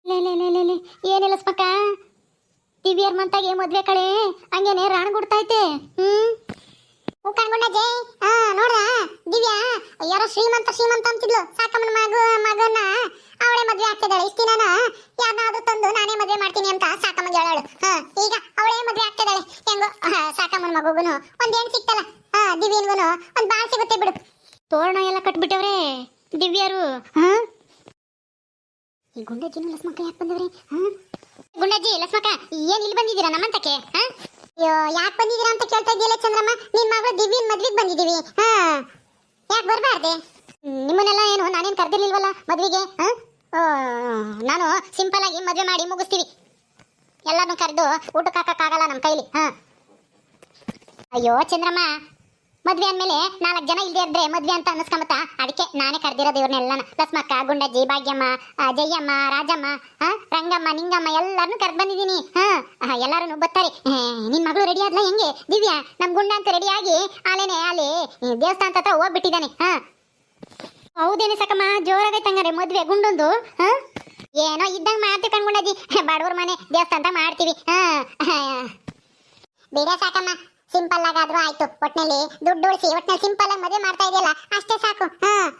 ಲೇ ಏನಿಲ್ಲ ಸ್ಪಕ್ಕ ದಿವ್ಯರ್ ಮಂತಾಗೆ ಮದ್ವೆ ಕಳೆ ಹಂಗೇನೆ ರಾಣ್ ಗುಡ್ತೈತೆ. ಕಣ್ಗುಂಡಜ್ಜಿ ನೋಡ್ದ ದಿವ್ಯಾ ಯಾರೋ ಶ್ರೀಮಂತ ಅಂತಿದ್ಲು. ಸಾಕಮ್ಮನ ಮಗನ ಅವಳೇ ಮದ್ವೆ ಆಗ್ತಿದ್ದಾಳೆ. ಇಷ್ಟ ದಿನ ಯಾರನ್ನಾದ್ರೂ ತಂದು ನಾನೇ ಮದ್ವೆ ಮಾಡ್ತೀನಿ ಅಂತ ಸಾಕಮ್ಮ ಹೇಳೋಳು. ಈಗ ಅವಳೇ ಮದ್ವೆ ಆಗ್ತಿದ್ದಾಳೆ. ಹೆಂಗೋ ಸಾಕಮ್ಮನ ಮಗುಗುನು ಒಂದ್ ಹೆಣ್ ಸಿಕ್ತಲ್ಲ, ದಿವ್ಯನ್ಗುನು ಒಂದ್ ಬಾಳ್ ಸಿಗುತ್ತೆ ಬಿಡು. ತೋರಣ ಎಲ್ಲ ಕಟ್ಬಿಟ್ಟವ್ರೆ ದಿವ್ಯರು. ಈ ಗುಂಡಜ್ಜಿನ ಲಸ್ಮಕ್ಕ ಯಾಕೆ ಬಂದವ್ರಿ? ಗುಂಡಜ್ಜಿ ಲಸ್ಮಕ್ಕ ಏನ್ ಇಲ್ಲಿ ಬಂದಿದ್ದೀರಾ ನಮ್ಮಂತಕ್ಕೆ? ಅಯ್ಯೋ ಯಾಕೆ ಬಂದಿದ್ದೀರಾ ಅಂತ ಕೇಳ್ತಾ ಇದೆಯಲ್ಲ ಚಂದ್ರಮ್ಮ. ನಿನ್ ಮಗಳು ದಿವ್ಯನ್ ಮದ್ವೆಗೆ ಬಂದಿದೀವಿ. ಯಾಕೆ ಬರ್ಬಾರ್ದೆ? ನಿಮ್ಮನ್ನೆಲ್ಲ ಏನು ನಾನೇನ್ ಕರ್ದಿರ್ಲಿಲ್ವಲ್ಲ ಮದ್ವೆಗೆ. ನಾನು ಸಿಂಪಲ್ ಆಗಿ ಮದ್ವೆ ಮಾಡಿ ಮುಗಿಸ್ತೀವಿ. ಎಲ್ಲಾನು ಕರೆದು ಊಟಕ್ಕೆ ಹಾಕಕ್ಕಾಗಲ್ಲ ನಮ್ಮ ಕೈಲಿ. ಅಯ್ಯೋ ಚಂದ್ರಮ್ಮ, ಮದ್ವೆ ಅಂದ್ಮೇಲೆ 4 ಜನ ಇಲ್ದೇ ಇದ್ರೆ ಮದ್ವೆ ಅಂತ ಅನ್ನಿಸ್ಕೊಂಬತ್ತ. ಅದಕ್ಕೆ ನಾನೇ ಕರ್ದಿರೋದು ಇವ್ರನ್ನೆಲ್ಲನ. ಲಸ್ಮಕ್ಕ, ಗುಂಡಜ್ಜಿ, ಭಾಗ್ಯಮ್ಮ, ಜಯಮ್ಮ, ರಾಜಮ್ಮ, ರಂಗಮ್ಮ, ನಿಂಗಮ್ಮ ಎಲ್ಲಾರನು ಕರ್ದ್ ಬಂದಿದ್ದೀನಿ. ಎಲ್ಲಾರು ಬರ್ತಾರೆ. ನಿನ್ ಮಗಳು ರೆಡಿ ಆದ್ಲ ಹೆಂಗೆ ದಿವ್ಯಾ? ನಮ್ ಗುಂಡ ಅಂತ ರೆಡಿ ಆಗಿ ಆಲೇನೆ ಅಲ್ಲಿ ದೇವಸ್ಥಾನ ಹತ್ರ ಹೋಗ್ಬಿಟ್ಟಿದ್ದಾನೆ. ಹೌದೇನೆ ಸಾಕಮ್ಮ, ಜೋರಾಗೈತಂಗಾರೆ ಮದ್ವೆ ಗುಂಡೊಂದು. ಏನೋ ಇದ್ದಂಗ ಮಾಡ್ತೀವಿ ಕಣ್ಗುಂಡಜ್ಜಿ, ಬಾಡೋರ್ ಮನೆ ದೇವಸ್ಥಾನ ಅಂತ ಮಾಡ್ತೀವಿ. ಬೇಡ ಸಾಕಮ್ಮ, ಸಿಂಪಲ್ ಆಗಾದ್ರೂ ಆಯ್ತು. ಒಟ್ನಲ್ಲಿ ದುಡ್ಡು ಉಳಿಸಿ ಒಟ್ನಲ್ಲಿ ಸಿಂಪಲ್ ಆಗಿ ಮದುವೆ ಮಾಡ್ತಾ ಇದೆಯಲ್ಲ ಅಷ್ಟೇ ಸಾಕು.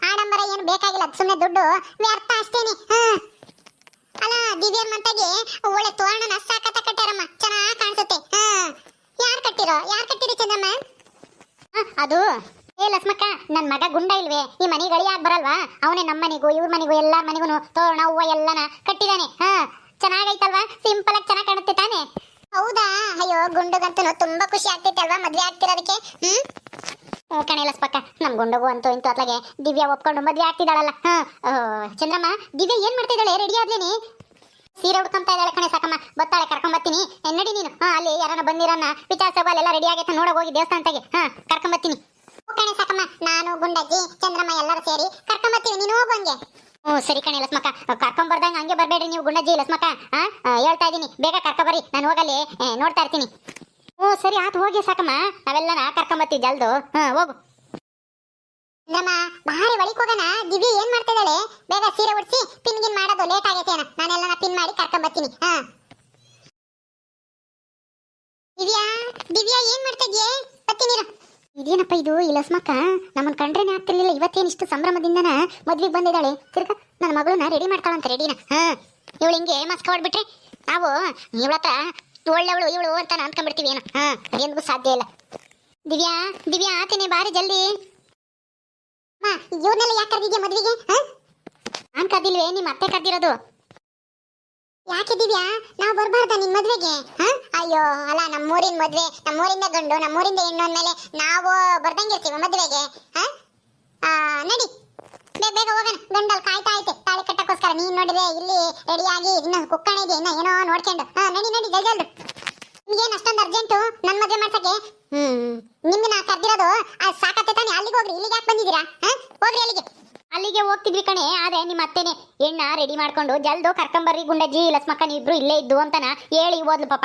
ಆಡಂಬರ ಏನು ಬೇಕಾಗಿಲ್ಲ, ಸುಮ್ಮನೆ ದುಡ್ಡು ವ್ಯರ್ಥ ಅಷ್ಟೇನೆ. ಅಲ್ಲ ದಿವ್ಯರ್ ಮಂತಾಗೆ ಒಳ್ಳೆ ತೋರಣನ ಸಾಕತ್ತ ಕಟ್ಟಾರಮ್ಮ, ಚೆನ್ನಾಗಿ ಕಾಣಿಸುತ್ತೆ. ಯಾರು ಕಟ್ಟಿರಿ ಚಂದಮ್ಮ? ಅದು ಲಸ್ಮಕ್ಕ, ನನ್ ಮಗ ಗುಂಡ ಇಲ್ವೇ ಈ ಮನೆಗೆ ಅಳಿಯಾಗ ಬರಲ್ವಾ, ಅವನೇ ನಮ್ಮ ಮನೆಗೂ ಇವ್ರ ಮನೆಗೂ ಎಲ್ಲಾರ ಮನೆಗೂ ತೋರಣ ಹೂವ ಎಲ್ಲನ ಕಟ್ಟಿದಾನೆ. ಚೆನ್ನಾಗೈತಲ್ವಾ? ಸಿಂಪಲ್ ಆಗಿ ಚೆನ್ನಾಗಿ ಕಾಣುತ್ತೆ ತಾನೆ? ಹೌದಾ? ಅಯ್ಯೋ ಗುಂಡುಗಂತೂ ತುಂಬಾ ಖುಷಿ ಆಗ್ತೈತೆ ಅಲ್ವಾ ಮದ್ವೆ ಆಗ್ತಿರೋದಕ್ಕೆ. ಕಣೆ ಲಸ್ಮಕ್ಕ, ನಮ್ ಗುಂಡಗು ಅಂತೂ ಇಂತೂ ಅತ್ಲಾಗೆ ದಿವ್ಯಾ ಒಪ್ಕೊಂಡು ಮದ್ವೆ ಆಗ್ತಿದ್ದಾಳಲ್ಲ. ಚಂದ್ರಮ್ಮ, ದಿವ್ಯಾ ಏನ್ ಮಾಡ್ತಾ ಇದ್ದಾಳೆ? ರೆಡಿ ಆದ್ಲೇನಿ? ಸೀರೆ ಉಡ್ಕೊಂತ ಇದ್ದಾಳೆ ಕಣೆ ಸಾಕಮ್ಮ. ಬತ್ತಾಳೆ, ಕರ್ಕೊಂಬತ್ತೀನಿ. ನಡಿ ನೀನು. ಅಲ್ಲಿ ಯಾರನ್ನ ಬಂದಿರನ್ನ ವಿಚಾರಿಸೋಗ ಅಲ್ಲೆಲ್ಲ ರೆಡಿ ಆಗೈತೆ ನೋಡೋಗ ಹೋಗಿ ದೇವಸ್ಥಾನಕ್ಕೆ. ಕರ್ಕೊಂಬತ್ತೀನಿ. ಕಣೆ ಸಾಕಮ್ಮ, ನಾನು ಗುಂಡಜ್ಜಿ ಚಂದ್ರಮ್ಮ ಎಲ್ಲರೂ ಸೇರಿ ಕರ್ಕೊಂಬತ್ತೀವಿ, ನೀನು ಹೋಗು ಹಂಗೆ. ಸರಿ ಕಣೆ ಲಸ್ಮಕ್ಕ, ಕರ್ಕೊಂಬರ್ದಂಗ ಹಂಗೆ ಬರ್ಬೇಡ್ರಿ ನೀವು ಗುಂಡಜ್ಜಿ ಲಸ್ಮಕ್ಕ. ಹೇಳ್ತಾ ಇದೀನಿ, ಬೇಗ ಕರ್ಕೊಬರ್ರಿ, ನಾನು ಹೋಗಲ್ಲಿ ನೋಡ್ತಾ ಇರ್ತೀನಿ. ಸರಿ ಆತು, ಹೋಗಿ ಸಾಕಮ್ಮ, ನಾವೆಲ್ಲನ ಕರ್ಕೊಂಬತ್ತೀವಿ ಜಲ್ದು. ಹೋಗು ಚಂದ್ರಮ್ಮ. ಬಾರಿ ಒಳಿಕ್ ಹೋಗೋಣ. ದಿವ್ಯ ಏನ್ ಮಾಡ್ತಾ ಇದ್ದಾಳೆ? ಬೇಗ ಸೀರೆ ಉಡ್ಸಿ ಪಿನ್ ಗಿನ್ ಮಾಡೋದು ಲೇಟ್ ಆಗೈತೆ. ನಾನೆಲ್ಲ ಪಿನ್ ಮಾಡಿ ಕರ್ಕೊಂಬತ್ತೀನಿ. ದಿವ್ಯಾ ಏನ್ ಮಾಡ್ತಾ ಇದ್ಯೆ? ಬತ್ತೀನಿರು. ಇದೇನಪ್ಪ ಇದು? ಈ ಲಸ್ಮಕ್ಕ ನಮ್ಮನ್ ಕಂಡ್ರೇನೆ ಆಗ್ತಿರ್ಲಿಲ್ಲ, ಇವತ್ತೇನ್ ಇಷ್ಟು ಸಂಭ್ರಮದಿಂದನ ಮದ್ವೆಗೆ ಬಂದಿದ್ದಾಳೆ. ತಿರ್ಗ ನನ್ನ ಮಗಳನ್ನ ರೆಡಿ ಮಾಡ್ತಾಳಂತ. ರೆಡಿನ ಇವಳು ಹಿಂಗೆ ಮಸ್ಕ ಹೊಡ್ಬಿಟ್ರೆ ನಾವು ಇವಳ ಹತ್ರ ಒಳ್ಳೆವಳು ಇವಳು ಅಂತ ಅನ್ಕೊಂಡ್ಬಿಡ್ತೀವಿ. ಏನು ಅದೇನಿಗೂ ಸಾಧ್ಯ ಇಲ್ಲ. ದಿವ್ಯಾ ಆತೇನೆ, ಬಾರಿ ಜಲ್ದಿ. ಇವ್ರನ್ನೆಲ್ಲ ಯಾಕೆ ಕರ್ದಿದ್ಯಾ ಮದ್ವೆಗೆ? ನಾನ್ ಕರ್ದಿಲ್ವೇ, ನಿಮ್ಮ ಅತ್ತೆ ಕರ್ದಿರೋದು. ಯಾಕೆ ದಿವ್ಯಾ, ನಾವು ಬರ್ಬಾರ್ದ ನಿನ್ ಮದ್ವೆಗೆ? ಅಯ್ಯೋ ಅಲ್ಲ, ನಮ್ಮೂರಿನ ಮದ್ವೆ, ನಮ್ಮೂರಿಂದ ಗಂಡು ನಮ್ಮೂರಿಂದ ಹೆಣ್ಣು ಅಂದ್ಮೇಲೆ ನಾವು ಬರ್ದಂಗಿರ್ತೀವ ಮದ್ವೆಗೆ? ನಡಿ ಬೇಗ ಹೋಗೋಣ. ಗಂಡಲ್ಲಿ ಕಾಯ್ತಾ ಐತೆ ತಾಳಿ ಕಟ್ಟಕ್ಕೋಸ್ಕರ. ನೀನ್ ನೋಡಿದ್ರೆ ಇಲ್ಲಿ ರೆಡಿಯಾಗಿ ಇನ್ನ ಕುಕ್ಕಣೆ ಇದೆ, ಇನ್ನ ಏನೋ ನೋಡ್ಕೊಂಡು. ನಡಿ ಜಲ್ದು. ನಿಮ್ಗೇನು ಅಷ್ಟೊಂದು ಅರ್ಜೆಂಟು ನನ್ನ ಮದ್ವೆ ಮಾಡ್ಸಕ್ಕೆ? ನಿಮ್ಮನ್ನ ಕರ್ದಿರೋದು ಸಾಕತ್ತೆ ತಾನೆ? ಅಲ್ಲಿಗೆ ಹೋಗ್ರಿ, ಇಲ್ಲಿಗೆ ಯಾಕೆ ಬಂದಿದ್ದೀರಾ? ಹೋಗ್ರಿ ಅಲ್ಲಿಗೆ. ಅಲ್ಲಿಗೆ ಹೋಗ್ತಿದ್ವಿ ಕಣೆ, ಆದ್ರೆ ನಿಮ್ಮ ಅತ್ತೆನೆ ಎಣ್ಣ ರೆಡಿ ಮಾಡ್ಕೊಂಡು ಜಲ್ದು ಕರ್ಕೊಂಬರ್ರಿ ಗುಂಡಜ್ಜಿ ಲಸ್ಮಕ್ಕ ನೀವಿಬ್ರು ಇಲ್ಲೇ ಇದ್ದು ಅಂತನ ಹೇಳಿ ಓದ್ಲು ಪಾಪ.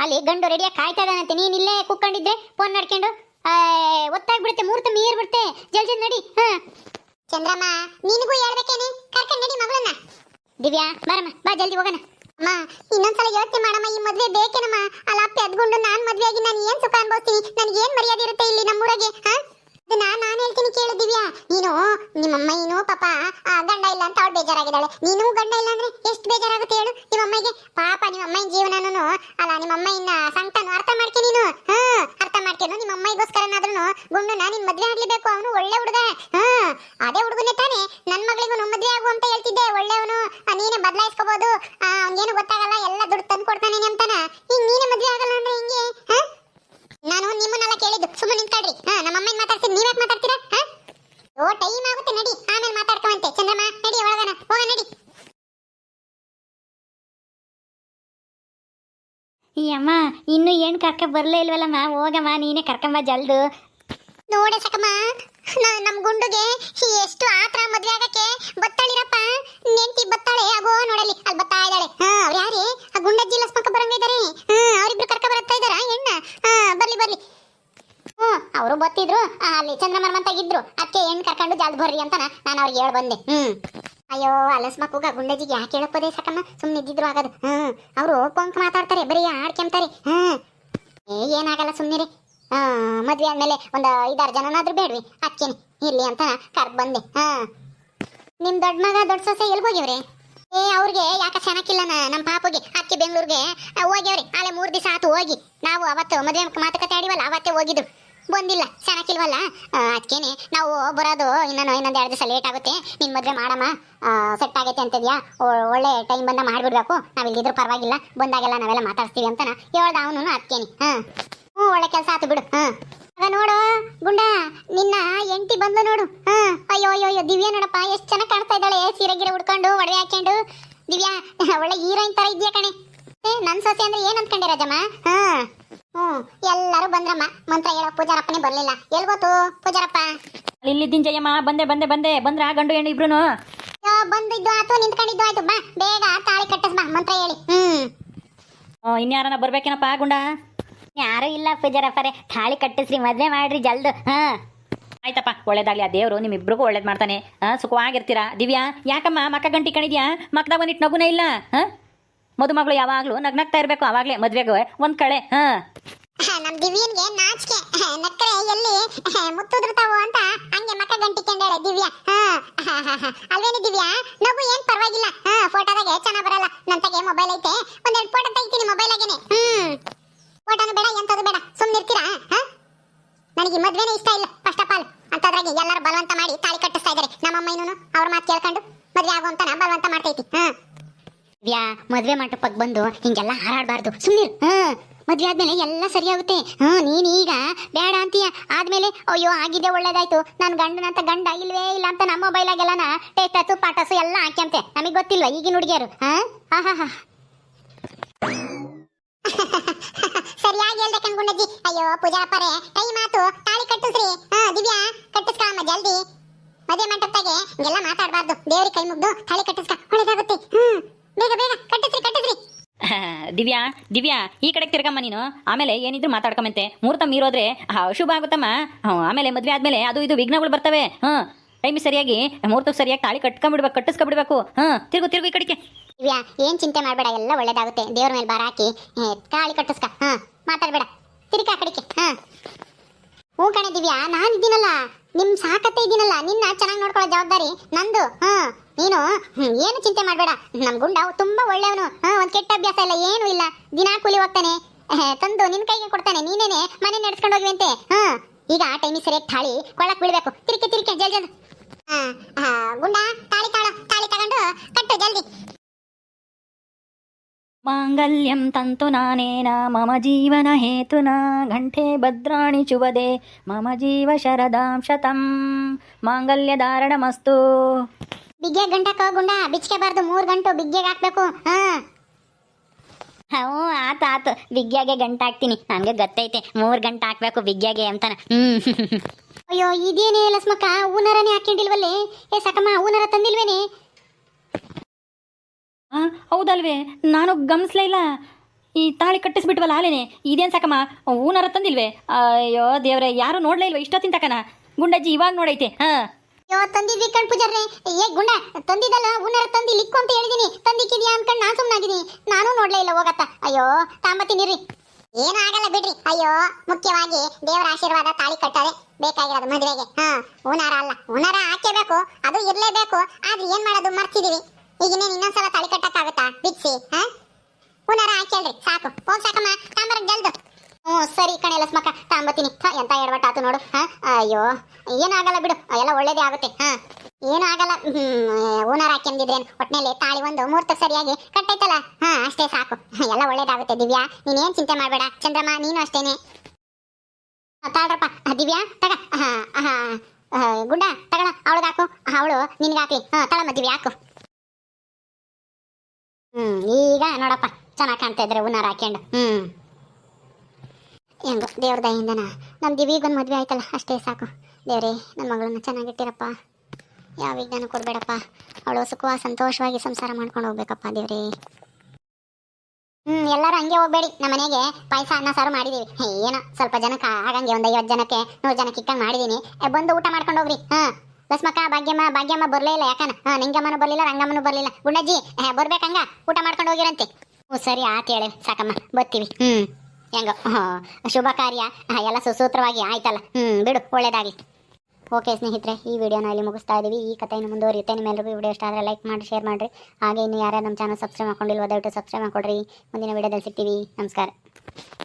ಅಲ್ಲಿ ಗಂಡು ರೆಡಿಯಾಗಿ ಕಾಯ್ತಾ ಇದ್ದಾನಂತೆ. ನೀನ್ ಇಲ್ಲೇ ಕುಕ್ಕೊಂಡಿದ್ರೆ ಫೋನ್ ನಡ್ಕೊಂಡು ಒತ್ತಾಗ್ಬಿಡುತ್ತೆ, ಮುಹೂರ್ತ ಮೀರ್ ಬಿಡುತ್ತೆ. ಜಲ್ದಿ ನಡಿ. ಚಂದ್ರಮ್ಮ, ನಿನಗೂ ಹೇಳ್ಬೇಕೇನೆ? ಕರ್ಕೊಂಡು ನಡಿ ಮಗಳನ್ನ. ದಿವ್ಯಾ ಬಾರಮ್ಮ, ಬಾ ಜಲ್ದಿ ಹೋಗೋಣ. ಅಮ್ಮ, ಇನ್ನೊಂದ್ಸಲ ಯೋಚನೆ ಮಾಡಮ್ಮ, ಈ ಮದ್ವೆ ಬೇಕೇನಮ್ಮ? ಅಲ್ಲ ಅಪ್ಪಿ ಅದ್ಕೊಂಡು ನಾನ್ ಮದ್ವೆ ಆಗಿ ನಾನು ಏನ್ ಸುಖ ಅನ್ಭವಿಸ್ತೀನಿ? ನನಗೆ ಏನ್ ಮರ್ಯಾದೆ ಇರುತ್ತೆ ಇಲ್ಲಿ ನಮ್ಮೂರಾಗೆ? ನಾನು ಹೇಳ್ತೀನಿ ಕೇಳು ದಿವ್ಯಾ. ನೀನು ನಿಮ್ಮಮ್ಮ ಏನು ಪಾಪ ಗಂಡ ಇಲ್ಲ ಅಂತ ಅವಳು ಬೇಜಾರಾಗಿದ್ದಾಳೆ. ನೀನು ಗಂಡ ಇಲ್ಲ ಅಂದ್ರೆ ಎಷ್ಟು ಬೇಜಾರಾಗುತ್ತೆ ಹೇಳು ನಿಮ್ಮಮ್ಮಗೆ. ಪಾಪ ನಿಮ್ಮಮ್ಮನ ಜೀವನನೂ ಅಲ್ಲ, ನಿಮ್ಮಮ್ಮ ಇನ್ನ ಸಂಕಟನು ಅರ್ಥ ಮಾಡ್ಕೆ ನೀನು. ಅರ್ಥ ಮಾಡ್ಕೊಂಡು ನಿಮ್ಮಮ್ಮಗೋಸ್ಕರನಾದ್ರೂ ಗುಂಡು ನಿನ್ ಮದ್ವೆ ಆಗ್ಲೇಬೇಕು. ಅವನು ಒಳ್ಳೆ ಹುಡುಗ. ಅದೇ ಹುಡುಗನೇ ತಾನೆ ನನ್ ಮಗಳಿಗೂ ಮದ್ವೆ ಆಗು ಅಂತ ಹೇಳ್ತಿದ್ದೆ. ಒಳ್ಳೆಯವನು, ನೀನೇ ಬದಲಾಯಿಸ್ಕೋಬಹುದು, ಅವ್ನಿಗೇನು ಗೊತ್ತಾಗಲ್ಲ, ಎಲ್ಲ ದುಡ್ಡು ತಂದು ಕೊಡ್ತಾನೆ ಅಂತಾನ. ಈಗ ನೀನೇ ಮದ್ವೆ ಆಗಲ್ಲ ಅಂದ್ರೆ ಹಿಂಗೆ? ನಾನು ನಿಮ್ಮನ್ನೆಲ್ಲ ಕೇಳಿದ್ದು, ಸುಮ್ಮನೆ ನಿಂತ್ಕೊಳ್ರಿ. ನಮ್ಮಮ್ಮನ ಮಾತಾಡ್ತೀನಿ, ನೀವ್ಯಾಕೆ ಮಾತಾಡ್ತೀರಾ? ಟೈಮ್ ಆಗುತ್ತೆ, ನಡಿ, ಆಮೇಲೆ ಮಾತಾಡ್ಕೊಂತೆ. ಚಂದ್ರಮ್ಮ ನಡಿ, ಒಳಗನ ಹೋಗ ನಡಿ. ಈ ಅಮ್ಮ ಇನ್ನು ಏನು ಕರ್ಕ ಬರ್ಲೇ ಇಲ್ವಲ್ಲಮ್ಮ, ಹೋಗಮ್ಮ ನೀನೇ ಕರ್ಕೊಂಬ ಜಲ್ದು. ನೋಡೆ ಸಕಮ್ಮ, ನಮ್ ಗುಂಡುಗೆ ಎಷ್ಟು ಆತರ ಮದ್ವೆ ಆಗಕ್ಕೆ ಬತ್ತಾಳಿರಪ್ಪ. ನೆಂಟಿ ಬತ್ತಾಳೆ, ಆಗೋ ನೋಡಲಿ ಅಲ್ಲಿ ಬತ್ತಾ ಇದ್ದಾಳೆ. ಅವ್ರು ಯಾರೇ? ಆ ಗುಂಡಜ್ಜಿ ಲಸ್ಮಕ್ಕ ಬರಂಗಿದ್ದಾರೆ. ಅವ್ರಿಬ್ರು ಕರ್ಕ ಬರ್ತಾ ಇದ್ದಾರಾ ಹೆಣ್ಣ? ಬರ್ಲಿ. ಅವರು ಬತ್ತಿದ್ರು, ಅಲ್ಲಿ ಚಂದ್ರಮರ ಮಂತಾಗಿದ್ರು. ಅದಕ್ಕೆ ಹೆಣ್ಣು ಕರ್ಕೊಂಡು ಜಲ್ದು ಬರ್ರಿ ಅಂತ ನಾನು ಅವ್ರಿಗೆ ಹೇಳಿ ಬಂದೆ. ಅಯ್ಯೋ ಅಲಸ್ ಮಕ್ಕುಗ ಗುಂಡಜಿಗೆ ಯಾಕೆ ಹೇಳಪ್ಪದೇ ಸಾಕಮ್ಮ ಸುಮ್ಮನೆ ಇದ್ದಿದ್ರು ಆಗೋದು ಅವರು ಕೊಂಕ್ ಮಾತಾಡ್ತಾರೆ ಬರೀ ಆಡ್ಕೊಂತಾರೆ ಏನಾಗಲ್ಲ ಸುಮ್ಮನಿರಿ ಮದ್ವೆ ಆದ್ಮೇಲೆ ಒಂದು 5-6 ಜನನಾದ್ರೂ ಬೇಡ್ವಿ ಅಕ್ಕೇನೆ ಇರ್ಲಿ ಅಂತ ಕರ್ದ್ ಬಂದೆ ನಿಮ್ ದೊಡ್ಡ ಮಗ ದೊಡ್ಡ ಸೊಸೆ ಎಲ್ಗ್ ಹೋಗಿವ್ರಿ ಅವ್ರಿಗೆ ಯಾಕೆ ಚೆನ್ನಾಗಿಲ್ಲನ ನಮ್ಮ ಪಾಪುಗೆ ಅಕ್ಕಿ ಬೆಂಗಳೂರಿಗೆ ಹೋಗ್ಯವ್ರಿ ಆಲೆ 3 ದಿವಸ ಆತು ಹೋಗಿ ನಾವು ಅವತ್ತು ಮದುವೆ ಮಾತುಕತೆ ಆಡಿವಲ್ಲ ಅವತ್ತೇ ಹೋಗಿದ್ರು ಬಂದಿಲ್ಲ ಚೆನ್ನಾಗಿಲ್ವಲ್ಲ ಅದಕ್ಕೇನೆ ನಾವು ಬರೋದು ಇನ್ನೊಂದು 2 ದಿವಸ ಲೇಟ್ ಆಗುತ್ತೆ ನಿನ್ ಮದುವೆ ಮಾಡಮ್ಮ ಸೆಟ್ ಆಗೈತೆ ಅಂತಿದ್ಯಾ ಒಳ್ಳೆ ಟೈಮ್ ಬಂದ ಮಾಡ್ಬಿಡ್ಬೇಕು ನಾವ್ ಇಲ್ಲಿದ್ರು ಪರವಾಗಿಲ್ಲ ಬಂದಾಗೆಲ್ಲ ನಾವೆಲ್ಲ ಮಾತಾಡ್ತೀವಿ ಅಂತ ಹೇಳ್ದ ಅವನು ಅದಕ್ಕೇನೆ ಒಳ್ಳೆ ಕೆಲಸ ಆತು ಬಿಡು ಆಗ ನೋಡು ಗುಂಡ ನಿನ್ನ ಎಂಟಿ ಬಂದು ನೋಡು ಅಯ್ಯೋ ಅಯ್ಯೋ ಅಯ್ಯೋ ದಿವ್ಯಾ ನೋಡಪ್ಪ ಎಷ್ಟು ಚೆನ್ನಾಗಿ ಕಾಣ್ತಾ ಇದ್ದಾಳೆ ಸೀರೆ ಗಿರೆ ಉಡ್ಕೊಂಡು ಒಡವೆ ಹಾಕೊಂಡು ದಿವ್ಯಾ ಒಳ್ಳೆ ಹೀರೋಯಿನ್ ತರ ಇದೆಯಾ ಕಣೆ ನನ್ ಸೊಸೆ ಅಂದ್ರೆ ಏನ್ ಅನ್ಕೊಂಡೆ ರಾಜಮ್ಮ ಎಲ್ಲರೂ ಬಂದ್ರಮ್ಮ ಮಂತ್ರ ಹೇಳೋ ಪೂಜಾರಪ್ಪನೇ ಬರ್ಲಿಲ್ಲ ಎಲ್ ಗೊತ್ತು ಪೂಜಾರಪ್ಪ ಇಲ್ಲಿದ್ದೀನಿ ಜಯಮ್ಮ ಬಂದೆ ಬಂದ್ರ ಗಂಡು ಹೆಣ್ಣು ಇಬ್ರು ಬಂದಿದ್ದು ಆತು ನಿಂತ್ಕೊಂಡಿದ್ದು ಆಯ್ತು ಬಾ ಬೇಗ ತಾಳಿ ಕಟ್ಟಿಸ್ ಬಾ ಮಂತ್ರ ಹೇಳಿ ಇನ್ಯಾರನ ಬರ್ಬೇಕೇನಪ್ಪ ಗುಂಡ ಯಾರು ಇಲ್ಲ ಪೂಜಾರಪ್ಪರೇ ತಾಳಿ ಕಟ್ಟಿಸ್ರಿ ಮದ್ವೆ ಮಾಡ್ರಿ ಜಲ್ದು ಆಯ್ತಪ್ಪ ಒಳ್ಳೇದಾಗ್ಲಿ ಆ ದೇವ್ರು ನಿಮ್ಮಿಬ್ರಿಗೂ ಒಳ್ಳೇದ್ ಮಾಡ್ತಾನೆ ಸುಖವಾಗಿರ್ತೀರಾ ದಿವ್ಯಾ ಯಾಕಮ್ಮ ಮಕ್ಕ ಗಂಟಿ ಕಣಿದ್ಯಾ ಮಕ್ಕದಾಗ ಒಂದಿಟ್ಟು ನಗುನೇ ಇಲ್ಲ ಮದುಮಗಳು ಯಾವಾಗ್ಲೂ ನಗ್ನಗ್ತಾ ಇರ್ಬೇಕು ಅವಾಗ್ಲೇ ಮದ್ವೆಗೆ ಒಂದ್ ಕಳೆ ನಮ್ ದಿವ್ಯನ್ಗೆ ನಾಚಿಕೆ ನಕ್ಕರೆ ಎಲ್ಲಿ ಮುತ್ತುದ್ರತಾವು ಅಂತ ಹಂಗೆ ಮಕ್ಕ ಗಂಟಿಕೊಂಡಾಳೆ ದಿವ್ಯಾ ಅಲ್ವೇನಿ ದಿವ್ಯಾ ನಗು ಏನ್ ಪರವಾಗಿಲ್ಲ ಫೋಟೋದಾಗೆ ಚೆನ್ನಾಗ್ ಬರಲ್ಲ ನಂತಾಗೆ ಮೊಬೈಲ್ ಐತೆ ಒಂದೆರಡು ಫೋಟೋ ತೆಗಿತೀನಿ ಮೊಬೈಲ್ ಆಗೇನೆ ಫೋಟೋನು ಬೇಡ ಎಂತದು ಬೇಡ ಸುಮ್ನಿರ್ತೀರಾ ನನಗೆ ಮದ್ವೆನೇ ಇಷ್ಟ ಇಲ್ಲ ಫಸ್ಟ್ ಆಫ್ ಆಲ್ ಅಂತದ್ರಾಗೆ ಎಲ್ಲರೂ ಬಲವಂತ ಮಾಡಿ ತಾಳಿ ಕಟ್ಟಿಸ್ತಾ ಇದಾರೆ ನಮ್ಮಮ್ಮ ಇನ್ನೂ ಅವ್ರ ಮಾತು ಕೇಳ್ಕೊಂಡು ಮದ್ವೆ ಆಗುವಂತನ ಬಲವಂತ ಮಾಡ್ತೈತಿ ದಿವ್ಯಾ ಮದ್ವೆ ಮಂಟಪಕ್ಕೆ ಬಂದು ಹಿಂಗೆಲ್ಲ ಹಾರಾಡಬಾರ್ದು ಸುಮ್ಮನೆ ಮದ್ವೆ ಆದ್ಮೇಲೆ ಎಲ್ಲ ಸರಿಯಾಗುತ್ತೆ ನೀನ್ ಈಗ ಬೇಡ ಅಂತೀಯ ಆದ್ಮೇಲೆ ಅಯ್ಯೋ ಆಗಿದೆ ಒಳ್ಳೇದಾಯ್ತು ನಾನು ಗಂಡನಂತ ಗಂಡ ಇಲ್ವೇ ಇಲ್ಲ ಅಂತ ನಮ್ಮ ಮೊಬೈಲಾಗೆಲ್ಲನ ಟೇಸ್ಟು ಪಾಟಸು ಎಲ್ಲ ಹಾಕ್ಯಂತೆ ನಮಗೆ ಗೊತ್ತಿಲ್ವಾ ಈಗಿನ ಹುಡುಗಿಯರು ಹಾ ಸರಿಯಾಗಿ ಹೇಳ್ದೆ ಕಣ್ಗುಂಡಜ್ಜಿ ಅಯ್ಯೋ ಪೂಜಾರಪ್ಪರೇ ಟೈಮ್ ಆತು ತಾಳಿ ಕಟ್ಟಿಸ್ರಿ ದಿವ್ಯಾ ಕಟ್ಟಿಸ್ಕಮ್ಮ ಜಲ್ದಿ ಮದುವೆ ಮಂಟಪದಾಗೆ ಹಿಂಗೆಲ್ಲ ಮಾತಾಡಬಾರ್ದು ದೇವ್ರಿಗೆ ಕೈ ಮುಗ್ದು ತಾಳಿ ಕಟ್ಟಿಸ್ಕ ಒಳ್ಳೇದಾಗುತ್ತೆ ಬೇಗ ಬೇಗ ಕಟ್ಟಿಸ್ರಿ ದಿವ್ಯಾ ಈ ಕಡೆಗೆ ತಿರ್ಗಮ್ಮ ನೀನು ಆಮೇಲೆ ಏನಿದ್ರು ಮಾತಾಡ್ಕೊಂಬಂತೆ ಮುಹೂರ್ತ ಮೀರೋದ್ರೆ ಶುಭ ಆಗುತ್ತಮ್ಮ ಆಮೇಲೆ ಮದ್ವೆ ಆದ್ಮೇಲೆ ಅದು ಇದು ವಿಘ್ನಗಳು ಬರ್ತವೆ ಟೈಮ್ ಸರಿಯಾಗಿ ಮುಹೂರ್ತ ಸರಿಯಾಗಿ ತಾಳಿ ಕಟ್ಟಿಸ್ಕೊಬಿಡ್ಬೇಕು ತಿರುಗು ಈ ಕಡೆಗೆ ದಿವ್ಯಾ ಏನ್ ಚಿಂತೆ ಮಾಡ್ಬೇಡ ಎಲ್ಲ ಒಳ್ಳೇದಾಗುತ್ತೆ ದೇವ್ರ ಮೇಲೆ ಬಾರ ಹಾಕಿ ತಾಳಿ ಕಟ್ಟಿಸ್ಕ ಮಾತಾಡ್ಬೇಡ ತಿರ್ಗಾ ಕಡೆಗೆ ಹ್ಞೂ ಕಣೆ ದಿವ್ಯಾ ನಾನು ಇದ್ದೀನಲ್ಲ ನಿಮ್ ಸಾಕತ್ತೆ ಇದ್ದೀನಲ್ಲ ನಿನ್ನ ಚೆನ್ನಾಗಿ ನೋಡ್ಕೊಳ್ಳೋ ಜವಾಬ್ದಾರಿ ನಂದು ನೀನು ಏನು ಚಿಂತೆ ಮಾಡಬೇಡ ನಮ್ ಗುಂಡ ತುಂಬಾ ಒಳ್ಳೆಯವನು ಒಂದ್ ಕೆಟ್ಟ ಅಭ್ಯಾಸ ಇಲ್ಲ ಏನು ಇಲ್ಲ ದಿನಾ ಕೂಲಿ ಹೋಗ್ತಾನೆ ತಂದು ನಿನ್ ಕೈಗೆ ಕೊಡ್ತಾನೆ ನೀನೇನೆ ಮನೆ ನಡೆಸ್ಕೊಂಡು ಹೋಗುವಂತೆ ಈಗ ಆ ಟೈಮಿಗೆ ಸರಿಯಾಗಿ ತಾಳಿ ಕೊಳ್ಳಕ್ ಬೀಳ್ಬೇಕು ತಿರ್ಕೆ ಜಲ್ದಿ ಗುಂಡ ತಾಳಿ ತಗೊಂಡು ಕಟ್ಟು ಜಲ್ದಿ ಮಾಂಗಲ್ಯಂ ತಂತು ನಾನೇನ ಮಮ ಜೀವನ ಹೇತುನ ಘಂಟೆ ಭದ್ರಾಣಿ ಚುವದೆ ಮಮ ಜೀವ ಶರದಾಂ ಶತಂ ಮಾಂಗಲ್ಯ ಧಾರಣಮಸ್ತು ಬಿಗ್ಗೆ ಗಂಟಕ ಗುಂಡ ಬಿಚ್ಕೆಬಾರ್ದು 3 ಗಂಟು ಬಿಗ್ಗೆಗೆ ಹಾಕ್ಬೇಕು ಹ್ಞೂ ಆತು ಬಿಗ್ಯಾಗೆ ಗಂಟೆ ಹಾಕ್ತೀನಿ ನನ್ಗೆ ಗೊತ್ತೈತೆ 3 ಗಂಟೆ ಹಾಕ್ಬೇಕು ಬಿಗ್ಯಾಗೆ ಅಂತಾನ ಅಯ್ಯೋ ಇದೇನೇ ಲಸ್ಮಕ್ಕ ಹೂನರನೇ ಹಾಕೊಂಡಿಲ್ವಲ್ಲೇ ಸಾಕಮ್ಮ ಹೂನರ ತಂದಿಲ್ವೇನೆ ಹೌದಲ್ವೇ ನಾನು ಗಮನಿಸ್ಲೇ ಇಲ್ಲ ಈ ತಾಳಿ ಕಟ್ಟಿಸ್ಬಿಟ್ವಲ್ಲ ಆಲೇನೆ ಇದೇನು ಸಾಕಮ್ಮ ಹೂನಾರ ತಂದಿಲ್ವೇ ಅಯ್ಯೋ ದೇವ್ರೆ ಯಾರು ನೋಡ್ಲೇ ಇಲ್ವ ಇಷ್ಟೊತ್ತಿನ ತಕನ ಗುಂಡಜ್ಜಿ ಇವಾಗ ನೋಡೈತೆ ಅಯ್ಯೋ ತಂದಿದ್ವಿ ಕಣ್ ಪೂಜಾರ್ರೆ ಗುಂಡ ತಂದಿದ್ದಲ್ಲ ಹೂನರ ತಂದಿ ಲಿಕ್ಕು ಅಂತ ಹೇಳಿದೀನಿ ತಂದಿಕ್ಕಿದ್ಯಾ ಅನ್ಕೊಂಡು ನಾನು ಸುಮ್ಮನಾಗಿದ್ದೀನಿ ನಾನು ನೋಡ್ಲೇ ಇಲ್ಲ ಹೋಗತ್ತ ಅಯ್ಯೋ ತಾಂಬತ್ತೀನಿರ್ರಿ ಏನಾಗಲ್ಲ ಬಿಡ್ರಿ ಅಯ್ಯೋ ಮುಖ್ಯವಾಗಿ ದೇವರ ಆಶೀರ್ವಾದ ತಾಳಿ ಕಟ್ಟೋದೆ ಬೇಕಾಗಿರೋದು ಮದುವೆಗೆ ಹೂನಾರ ಅಲ್ಲ ಹೂನಾರ ಹಾಕೇಬೇಕು ಅದು ಇರ್ಲೇಬೇಕು ಆದ್ರೆ ಏನ್ ಮಾಡೋದು ಮರ್ತಿದೀವಿ ಈಗ ಇನ್ನೊಂದ್ಸಲ ತಾಳಿ ಕಟ್ಟಕ್ಕಾಗತ್ತಾ ಬಿಚ್ಚಿ ಹೂನಾರ ಹಾಕೇಳ್ರಿ ಸಾಕು ಹೋಗ್ ಸಾಕಮ್ಮ ತಾಂಬರಕ್ ಜಲ್ದು ಸರಿ ಕಣೆ ಲಸ್ಮಕ್ಕ ತಾಂಬತ್ತೀನಿ ಎಂತ ಎಡವಟ್ಟಾತು ನೋಡು ಅಯ್ಯೋ ಏನಾಗಲ್ಲ ಬಿಡು ಎಲ್ಲ ಒಳ್ಳೇದೇ ಆಗುತ್ತೆ ಏನೂ ಆಗಲ್ಲ ಹೂನಾರ ಹಾಕೊಂಡಿದ್ರೇನು ಒಟ್ನಲ್ಲಿ ತಾಳಿ ಒಂದು ಮುಹೂರ್ತ ಸರಿಯಾಗಿ ಕಟ್ಟೈತಲ್ಲ ಅಷ್ಟೇ ಸಾಕು ಎಲ್ಲ ಒಳ್ಳೇದಾಗುತ್ತೆ ದಿವ್ಯಾ ನೀನೇನ್ ಚಿಂತೆ ಮಾಡಬೇಡ ಚಂದ್ರಮ್ಮ ನೀನು ಅಷ್ಟೇನೆ ತಾಳ್ರಪ್ಪ ದಿವ್ಯಾ ತಗ ಗುಂಡ ತಗಳ ಅವಳಿಗೆ ಹಾಕು ಅವಳು ನಿನ್ಗೆ ಹಾಕ್ಲಿ ತಳಮ್ಮ ದಿವ್ಯಾ ಹಾಕು ಈಗ ನೋಡಪ್ಪ ಚೆನ್ನಾಗಿ ಕಾಣ್ತಾ ಇದ್ರೆ ಹೂನಾರ ಹಾಕ್ಯಂಡು ಹೆಂಗೋ ದೇವ್ರ ದಯಿಂದ ನಮ್ಮ ದಿವಿಗೊಂದು ಮದುವೆ ಆಯ್ತಲ್ಲ ಅಷ್ಟೇ ಸಾಕು ದೇವ್ರೇ ನನ್ನ ಮಗಳನ್ನ ಚೆನ್ನಾಗಿಟ್ಟಿರಪ್ಪ ಯಾವ ವಿಜ್ಞಾನ ಕೊಡಬೇಡಪ್ಪ ಅವಳು ಸುಖ ಸಂತೋಷವಾಗಿ ಸಂಸಾರ ಮಾಡ್ಕೊಂಡು ಹೋಗ್ಬೇಕಪ್ಪ ದೇವ್ರೇ ಎಲ್ಲರೂ ಹಂಗೆ ಹೋಗ್ಬೇಡಿ ನಮ್ಮ ಮನೆಗೆ ಪಾಯಸ ಅನ್ನ ಸಾರು ಮಾಡಿದೀವಿ ಏನೋ ಸ್ವಲ್ಪ ಜನಕ್ಕೆ ಆಗಂಗೆ ಒಂದು 50 ಜನಕ್ಕೆ 100 ಜನಕ್ಕೆ ಇಕ್ಕಂಗೆ ಮಾಡಿದೀನಿ ಬಂದು ಊಟ ಮಾಡ್ಕೊಂಡು ಹೋಗ್ರಿ ಲಸ್ಮಕ್ಕ ಭಾಗ್ಯಮ್ಮ ಬರಲೇ ಇಲ್ಲ ಯಾಕನ ನಿಂಗಮ್ಮನೂ ಬರಲಿಲ್ಲ ರಂಗಮ್ಮನೂ ಬರಲಿಲ್ಲ ಗುಂಡಜ್ಜಿ ಬರ್ಬೇಕಂಗ ಊಟ ಮಾಡ್ಕೊಂಡು ಹೋಗಿರಂತೆ ಹ್ಞೂ ಸರಿ ಆತ ಹೇಳಿ ಸಾಕಮ್ಮ ಬರ್ತೀವಿ ಹೆಂಗೋ ಶುಭ ಕಾರ್ಯ ಎಲ್ಲ ಸುಸೂತ್ರವಾಗಿ ಆಯ್ತಲ್ಲ ಬಿಡು ಒಳ್ಳೇದಾಗಲಿ ಓಕೆ ಸ್ನೇಹಿತರೆ ಈ ವಿಡಿಯೋನ ಇಲ್ಲಿ ಮುಗಿಸ್ತಾ ಇದ್ದೀವಿ ಈ ಕಥೆಯನ್ನು ಮುಂದುವರಿಯುತ್ತೆ ನಿಮ್ಮೆಲ್ಲರಿಗೂ ವಿಡಿಯೋ ಇಷ್ಟ ಆದರೆ ಲೈಕ್ ಮಾಡಿ ಶೇರ್ ಮಾಡಿರಿ ಹಾಗೆ ಇನ್ನು ಯಾರ್ಯಾರು ನಮ್ಮ ಚಾನಲ್ ಸಬ್ಸ್ಕ್ರೈಬ್ ಮಾಡ್ಕೊಂಡಿಲ್ವೋ ದಯವಿಟ್ಟು ಸಬ್ಸ್ಕ್ರೈಬ್ ಮಾಡ್ಕೊಡ್ರಿ ಮುಂದಿನ ವಿಡಿಯೋದಲ್ಲಿ ಸಿಗ್ತೀವಿ ನಮಸ್ಕಾರ